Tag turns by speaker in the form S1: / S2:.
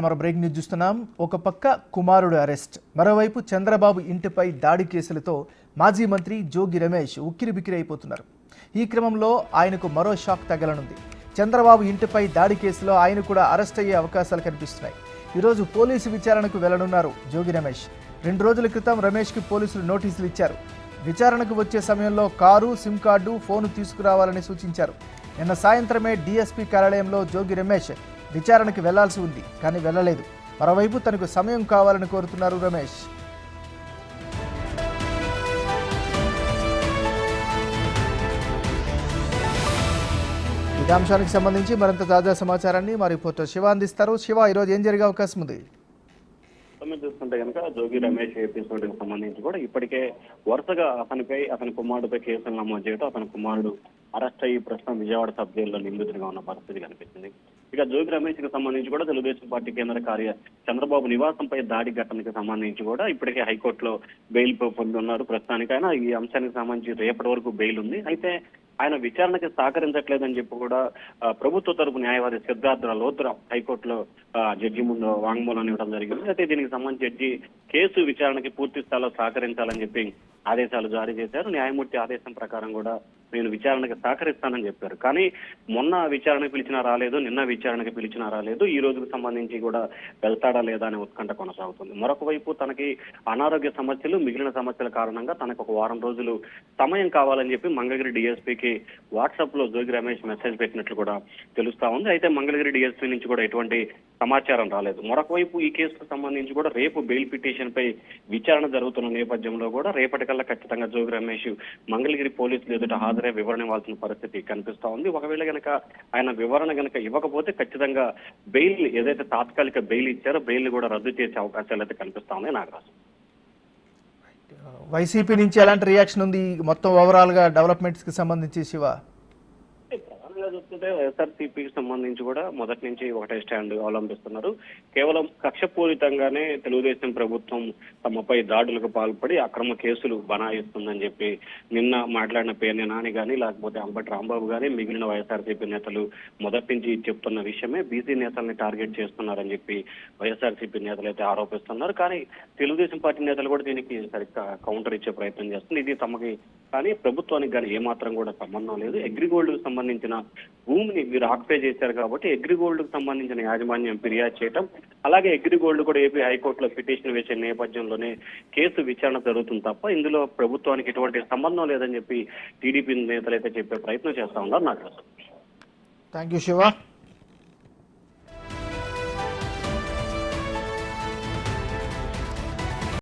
S1: మరో break news చూస్తున్నాం. ఒక పక్క కుమారుడు అరెస్ట్, మరోవైపు చంద్రబాబు ఇంటిపై దాడి కేసులతో మాజీ మంత్రి జోగి రమేష్ ఉక్కిరిబిక్కిరి అయిపోతున్నారు. ఈ క్రమంలో ఆయనకు మరో షాక్ తగలనుంది. చంద్రబాబు ఇంటిపై దాడి కేసులో ఆయన కూడా అరెస్ట్ అయ్యే అవకాశాలు కనిపిస్తున్నాయి. ఈరోజు పోలీసు విచారణకు వెళ్లనున్నారు జోగి రమేష్. 2 రోజుల క్రితం రమేష్కి పోలీసులు నోటీసులు ఇచ్చారు. విచారణకు వచ్చే సమయంలో కారు, సిమ్ కార్డు, ఫోను తీసుకురావాలని సూచించారు. నిన్న సాయంత్రమే డీఎస్పీ కార్యాలయంలో జోగి రమేష్ విచారణకు వెళ్లాల్సి ఉంది, కానీ వెళ్లలేదు. మరోవైపు తనకు సమయం కావాలని కోరుతున్నారు రమేష్. ఈ అంశానికి సంబంధించి మరింత తాజా సమాచారాన్ని మా రిపోర్టర్ శివ అందిస్తారు. శివ, ఈరోజు ఏం జరిగే అవకాశం ఉంది?
S2: చూస్తుంటే కనుక జోగి రమేష్ ఎపిసోడ్కి సంబంధించి కూడా ఇప్పటికే వరుసగా అతని కుమారుడిపై కేసులు నమోదు చేయడం, అతని కుమారుడు అరెస్ట్ అయ్యి ప్రస్తుతం విజయవాడ సబ్ జైల్లో నిందితుడిగా ఉన్న పరిస్థితి కనిపిస్తుంది. ఇక జోగి రమేష్ కి సంబంధించి కూడా తెలుగుదేశం పార్టీ కేంద్ర చంద్రబాబు నివాసంపై దాడి ఘటనకి సంబంధించి కూడా ఇప్పటికే హైకోర్టులో బెయిల్ పొంది ఉన్నారు. ప్రస్తుతానికైనా ఈ అంశానికి సంబంధించి రేపటి వరకు బెయిల్ ఉంది. అయితే ఆయన విచారణకి సహకరించట్లేదని చెప్పి కూడా ప్రభుత్వ తరపు న్యాయవాది సిద్ధార్థ లోత్రా హైకోర్టులో జడ్జి ముందు వాంగ్మూలం ఇవ్వడం జరిగింది. అయితే దీనికి సంబంధించి జడ్జి కేసు విచారణకి పూర్తి స్థాయిలో సహకరించాలని చెప్పి ఆదేశాలు జారీ చేశారు. న్యాయమూర్తి ఆదేశం ప్రకారం కూడా నేను విచారణకి సహకరిస్తానని చెప్పారు. కానీ మొన్న విచారణకు పిలిచినా రాలేదు, నిన్న విచారణకి పిలిచినా రాలేదు. ఈ రోజుకు సంబంధించి కూడా వెళ్తాడా లేదా అనే ఉత్కంఠ కొనసాగుతుంది. మరొక వైపు తనకి అనారోగ్య సమస్యలు, మిగిలిన సమస్యల కారణంగా తనకు ఒక వారం రోజులు సమయం కావాలని చెప్పి మంగళగిరి డిఎస్పీకి వాట్సాప్ లో జోగి రమేష్ మెసేజ్ పెట్టినట్లు కూడా తెలుస్తా ఉంది. అయితే మంగళగిరి డిఎస్పీ నుంచి కూడా ఎటువంటి సమాచారం రాలేదు. మరొక వైపు ఈ కేసుకు సంబంధించి కూడా రేపు బెయిల్ పిటిషన్ పై విచారణ జరుగుతున్న నేపథ్యంలో కూడా రేపటికల్లా ఖచ్చితంగా జోగి రమేష్ మంగళగిరి పోలీసులు ఎదుట హాజరై వివరణ ఇవ్వాల్సిన పరిస్థితి కనిపిస్తా ఉంది. ఒకవేళ గనక ఆయన వివరణ గనక ఇవ్వకపోతే ఖచ్చితంగా బెయిల్ ఏదైతే తాత్కాలిక బెయిల్ ఇచ్చారో బెయిల్ కూడా రద్దు చేసే అవకాశాలు అయితే కనిపిస్తా ఉన్నాయి. నాగరాజు,
S1: వైసీపీ నుంచి ఎలాంటి రియాక్షన్ ఉంది మొత్తం ఓవరాల్ గా డెవలప్మెంట్స్ కి సంబంధించి? శివ,
S2: చూస్తుంటే వైఎస్ఆర్సీపీకి సంబంధించి కూడా మొదటి నుంచి ఒకటే స్టాండ్ అవలంబిస్తున్నారు. కేవలం కక్షపూరితంగానే తెలుగుదేశం ప్రభుత్వం తమపై దాడులకు పాల్పడి అక్రమ కేసులు బనాయిస్తుందని చెప్పి నిన్న మాట్లాడిన పేర్ని నాని గాని లేకపోతే అంబటి రాంబాబు గాని మిగిలిన వైఎస్ఆర్సీపీ నేతలు మొదటి నుంచి చెప్తున్న విషయమే. బీసీ నేతల్ని టార్గెట్ చేస్తున్నారని చెప్పి వైఎస్ఆర్సీపీ నేతలు అయితే ఆరోపిస్తున్నారు. కానీ తెలుగుదేశం పార్టీ నేతలు కూడా దీనికి సరిగ్గా కౌంటర్ ఇచ్చే ప్రయత్నం చేస్తున్నారు. ఇది తమకి కానీ ప్రభుత్వానికి కానీ ఏమాత్రం కూడా సంబంధం లేదు. అగ్రిగోల్డ్ కు సంబంధించిన భూమిని మీరు ఆక్యుపై చేశారు కాబట్టి అగ్రిగోల్డ్ కు సంబంధించిన యాజమాన్యం ఫిర్యాదు చేయటం, అలాగే అగ్రిగోల్డ్ కూడా ఏపీ హైకోర్టులో పిటిషన్ వేసే నేపథ్యంలోనే కేసు విచారణ జరుగుతుంది తప్ప ఇందులో ప్రభుత్వానికి ఎటువంటి సంబంధం లేదని చెప్పి టీడీపీ నేతలు అయితే చెప్పే ప్రయత్నం చేస్తా ఉన్నారు. నాకు
S1: థ్యాంక్ యూ శివ.